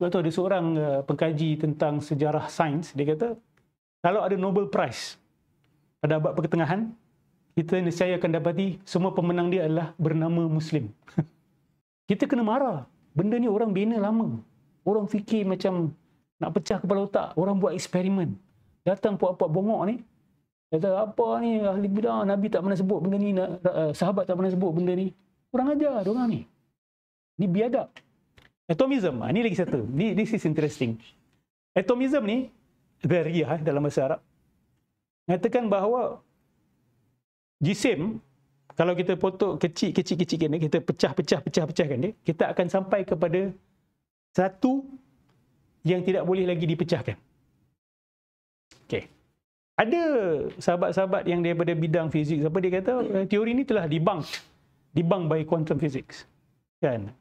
Sebab tu ada seorang pengkaji tentang sejarah sains, dia kata kalau ada Nobel Prize pada abad pertengahan, kita nescaya akan dapati semua pemenang dia adalah bernama Muslim. Kita kena marah. Benda ni orang bina lama. Orang fikir macam nak pecah kepala otak. Orang buat eksperimen. Datang puak-puak bongok ni. Kata apa ni ahli bidah, Nabi tak pernah sebut benda ni, sahabat tak pernah sebut benda ni. Kurang ajar diorang ni. Ni biadab. Atomism. Ni lagi satu. This is interesting. Atomism ni, Zariyah dalam bahasa Arab, mengatakan bahawa jisim, kalau kita potong kecil-kecil ni, kita pecahkan dia, kita akan sampai kepada satu yang tidak boleh lagi dipecahkan. Okey. Ada sahabat-sahabat yang daripada bidang fizik, apa dia kata, teori ni telah debunk by quantum physics. Kan?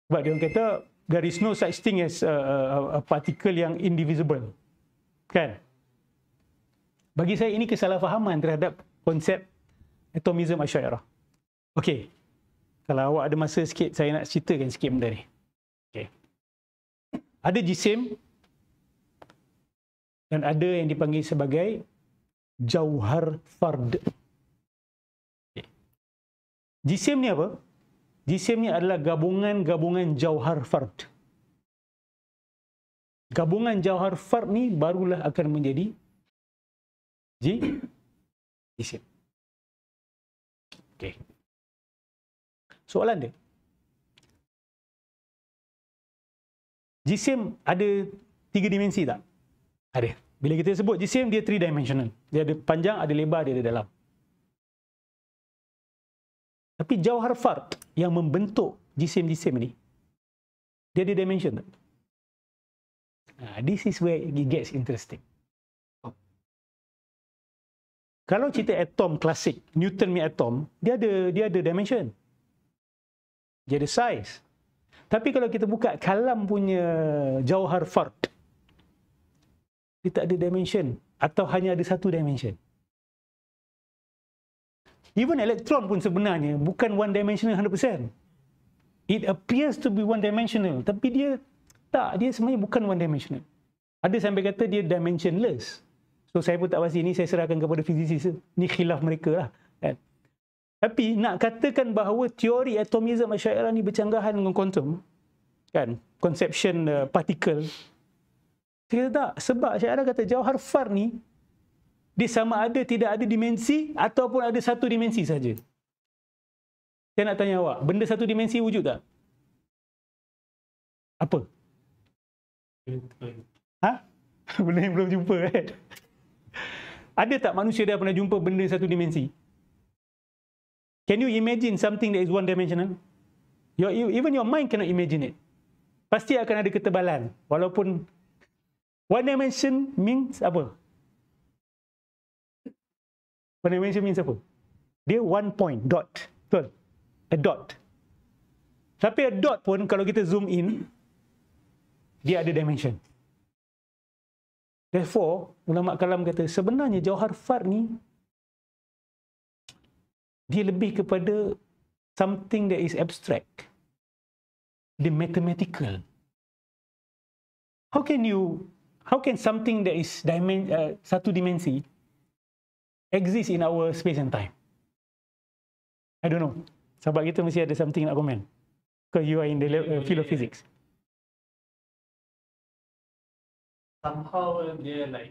Sebab dia kata there is no such thing as a particle yang indivisible. Kan? Bagi saya ini kesalahfahaman terhadap konsep atomism Asy'ariyah. Okey. Kalau awak ada masa sikit, saya nak ceritakan sikit benda ni. Okey. Ada jisim dan ada yang dipanggil sebagai jauhar fard. Okay. Jisim ni apa? Jisim ni adalah gabungan jauhar fard. Gabungan jauhar fard ni barulah akan menjadi jisim. Okey. Soalan dia. Jisim ada 3 dimensi tak? Ada. Bila kita sebut jisim, dia 3 dimensional. Dia ada panjang, ada lebar, dia ada dalam. Tapi jauhar fard yang membentuk jisim-jisim ni, dia ada dimension tak? This is where it gets interesting. Kalau cerita atom klasik, Newton punya atom, dia ada dimension. Dia ada size. Tapi kalau kita buka kalam punya jauhar fard, dia tak ada dimension atau hanya ada satu dimension. Even elektron pun sebenarnya bukan one dimensional 100%. It appears to be one dimensional, tapi dia sebenarnya bukan one dimensional. Ada sampai kata dia dimensionless. So saya pun tak pasti, ni saya serahkan kepada fizisis. Ni khilaf mereka lah. Kan? Tapi nak katakan bahawa teori atomism Asy'ariyah ni bercanggahan dengan kuantum, kan? Conception particle. Saya kata tak. Sebab Asy'ariyah kata jauhar fard ni, dia sama ada tidak ada dimensi ataupun ada satu dimensi saja. Saya nak tanya awak, benda satu dimensi wujud tak? Apa? Benda yang belum jumpa kan? Ada tak manusia dah pernah jumpa benda satu dimensi? Can you imagine something that is one dimensional? Even your mind cannot imagine it. Pasti akan ada ketebalan. Walaupun one dimension means apa? One dimension means apa? Dia one point, dot. Betul? A dot. Tapi a dot pun kalau kita zoom in, dia ada dimension. Therefore, ulama kalam kata sebenarnya jauhar fard ni dia lebih kepada something that is abstract. Dia mathematical. How can something that is satu dimensi exist in our space and time? I don't know. Sahabat kita mesti ada something nak komen. Because you are in the field of physics. Somehow dia like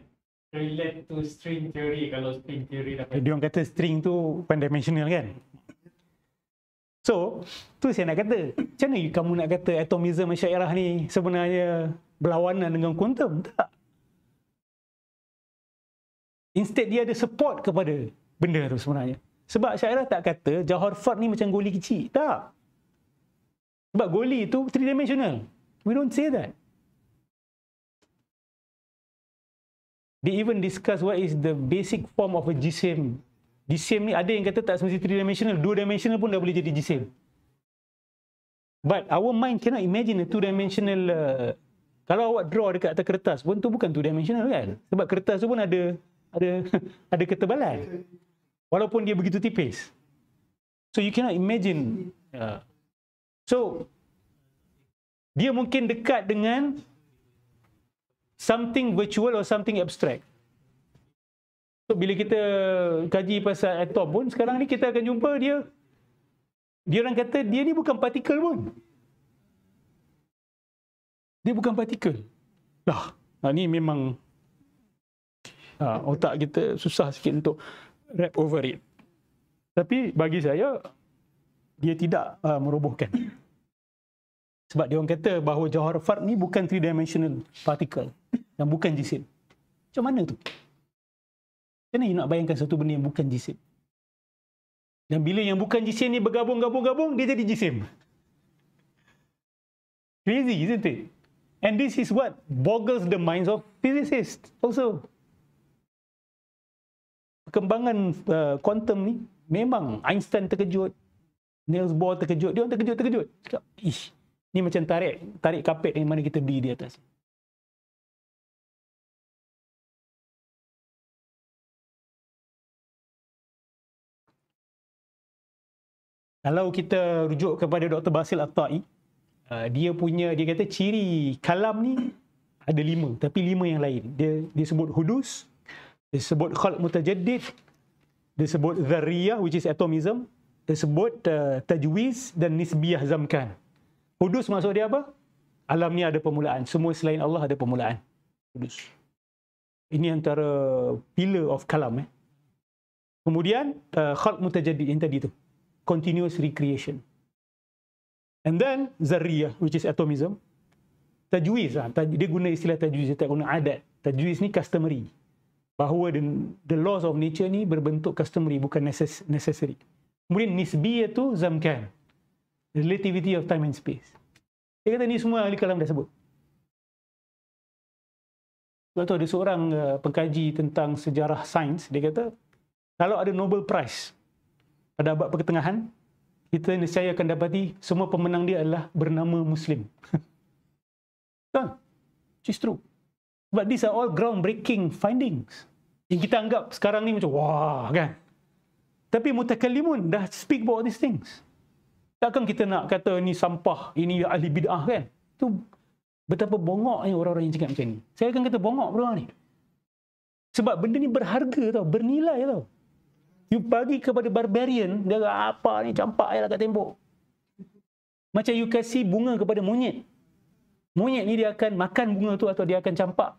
relate to string theory. Kalau string theory dapat. Dia orang kata string tu one dimensional kan? So, tu saya nak kata. Macam mana kamu nak kata atomism Asy'ariyah ni sebenarnya berlawanan dengan kuantum? Tak. Instead dia ada support kepada benda tu sebenarnya. Sebab Asy'ariyah tak kata jauhar fard ni macam goli kecil. Tak. Sebab goli tu 3-dimensional. We don't say that. They even discuss what is the basic form of a jisim. Jisim ni ada yang kata tak semesti 3-dimensional. 2-dimensional pun dah boleh jadi jisim. But our mind cannot imagine a 2-dimensional. Kalau awak draw dekat atas kertas pun tu bukan 2-dimensional kan? Sebab kertas tu pun ada ketebalan. Walaupun dia begitu tipis. So you cannot imagine. So Dia mungkin dekat dengan something virtual or something abstract. So, bila kita kaji pasal atom pun, sekarang ni kita akan jumpa dia orang kata dia ni bukan partikel pun. Dia bukan partikel. Lah, ni memang otak kita susah sikit untuk wrap over it. Tapi bagi saya, dia tidak merobohkan. Sebab dia orang kata bahawa jauhar fard ni bukan three-dimensional particle dan bukan jisim. Macam mana tu? Macam mana you nak bayangkan satu benda yang bukan jisim? Dan bila yang bukan jisim ni bergabung, dia jadi jisim. Crazy, isn't it? And this is what boggles the minds of physicists also. Perkembangan kuantum ni, memang Einstein terkejut, Niels Bohr terkejut, dia orang terkejut. Cakap, ish, ni macam tarik kapet yang mana kita berdiri di atas. Kalau kita rujuk kepada Dr. Basil At-Ta'i, dia kata ciri kalam ni ada 5, tapi 5 yang lain. Dia sebut hudus, dia sebut khalq mutajaddid, dia sebut dharriyah which is atomism, dia sebut tajwiz dan nisbiyah zamkan. Hudus maksud dia apa? Alam ni ada permulaan. Semua selain Allah ada permulaan. Hudus. Ini antara pillar of kalam. Kemudian khalq mutajaddid yang tadi tu, continuous recreation. And then zarriyah which is atomism. Tajwiz, dia guna istilah tajwiz, dia tak guna adat. Tajwiz ni customary. Bahawa the laws of nature ni berbentuk customary, bukan necessary. Kemudian nisbiyah tu zamkan, relativity of time and space. Dia kata ni semua ahli kalam dah sebut. Sebab tu ada seorang pengkaji tentang sejarah sains, dia kata kalau ada Nobel Prize pada abad pertengahan, kita nescaya akan dapati semua pemenang dia adalah bernama Muslim. Kan? Which is true. But these are all groundbreaking findings. Yang kita anggap sekarang ni macam, wah kan. Tapi mutakallimun dah speak about these things. Takkan kita nak kata ni sampah, ini ahli bid'ah kan. Itu betapa bongoknya orang-orang yang cakap macam ni. Saya akan kata bongok bro ni. Sebab benda ni berharga tau, bernilai tau. You bagi kepada barbarian, dia apa ni, campak je lah kat tembok. Macam you kasih bunga kepada monyet. Monyet ni dia akan makan bunga tu atau dia akan campak.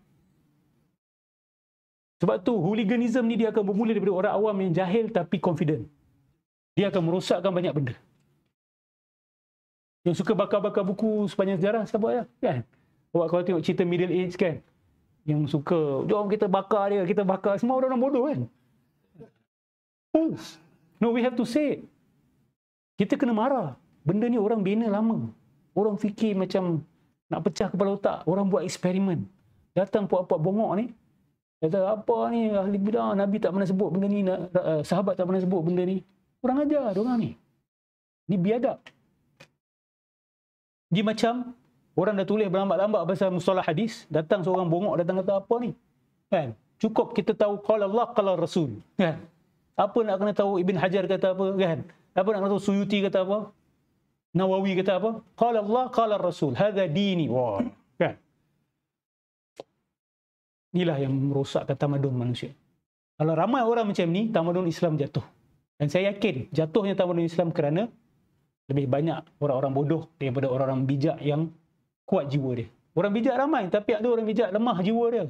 Sebab tu hooliganism ni dia akan bermula daripada orang awam yang jahil tapi confident. Dia akan merosakkan banyak benda. Yang suka bakar-bakar buku sepanjang sejarah, siapa ya? Kan? Awak kalau tengok cerita Middle Age kan, yang suka, jom kita bakar dia, kita bakar. Semua orang bodoh kan? No, we have to say it. Kita kena marah. Benda ni orang bina lama. Orang fikir macam nak pecah kepala otak. Orang buat eksperimen. Datang puak-puak bongok ni. Kata apa ni ahli bidah, Nabi tak pernah sebut benda ni, sahabat tak pernah sebut benda ni. Kurang ajar diorang ni. Ni biadab. Dia macam orang dah tulis berlambat-lambat pasal mustalah hadis, datang seorang bongok datang kata apa ni? Kan? Cukup kita tahu qala Allah qala Rasul. Kan? Apa nak kena tahu Ibn Hajar kata apa kan? Apa nak kena tahu Suyuti kata apa? Nawawi kata apa? Qala Allah qala Rasul. Hadza dini. Wah, kan? Inilah yang merosakkan tamadun manusia. Kalau ramai orang macam ni, tamadun Islam jatuh. Dan saya yakin jatuhnya tamadun Islam kerana lebih banyak orang-orang bodoh daripada orang-orang bijak yang kuat jiwa dia. Orang bijak ramai, tapi ada orang bijak lemah jiwa dia.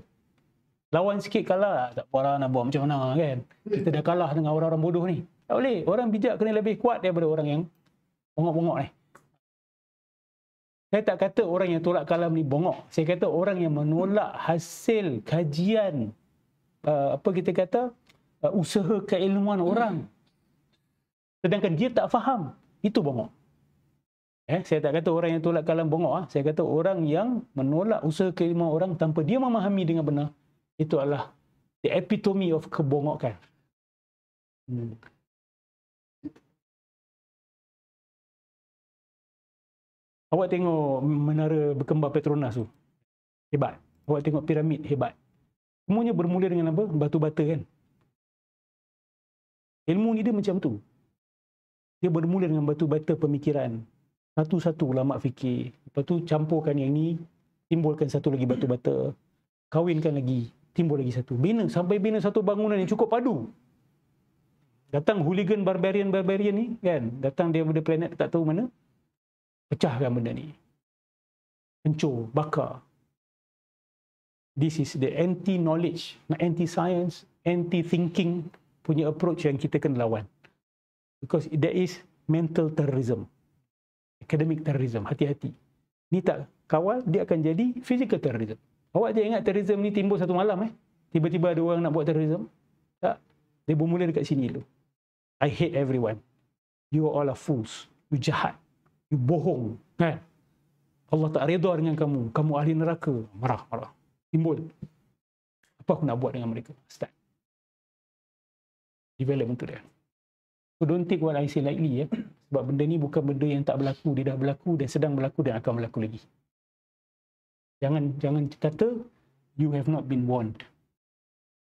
Lawan sikit kalah, tak apalah nak buat macam mana kan. Kita dah kalah dengan orang-orang bodoh ni. Tak boleh, orang bijak kena lebih kuat daripada orang yang bongok-bongok ni. Saya tak kata orang yang tolak kalam ni bongok. Saya kata orang yang menolak hasil kajian, usaha keilmuan orang. Sedangkan dia tak faham, itu bongok. Saya tak kata orang yang tolak kalam bongok. Saya kata orang yang menolak usaha keilmuan orang tanpa dia memahami dengan benar. Itu adalah the epitome of kebongokan. Awak tengok menara berkembar Petronas tu. Hebat. Awak tengok piramid, hebat. Semuanya bermula dengan apa? Batu bata kan? Ilmu ni dia macam tu. Dia bermula dengan batu bata pemikiran. Satu-satu ulama fikir. Lepas tu campurkan yang ni, timbulkan satu lagi batu bata. Kawinkan lagi, timbul lagi satu. Bina, sampai bina satu bangunan yang cukup padu. Datang hooligan barbarian ni kan, datang dia daripada planet tak tahu mana, pecahkan benda ni. Hancur, bakar. This is the anti-knowledge, anti-science, anti-thinking punya approach yang kita kena lawan. Because there is mental terrorism, academic terrorism, hati-hati. Ni tak kawal, dia akan jadi physical terrorism. Awak je ingat terrorism ni timbul satu malam tiba-tiba ada orang nak buat terrorism? Tak. Dia bermula dekat sini dulu. I hate everyone. You all are fools. You jahat. You bohong. Kan? Allah tak redha dengan kamu. Kamu ahli neraka. Marah. Timbul. Apa aku nak buat dengan mereka? Start. Develop untuk dia. So don't take what I say lightly. Sebab benda ni bukan benda yang tak berlaku. Dia dah berlaku dan sedang berlaku dan akan berlaku lagi. Jangan kata you have not been warned.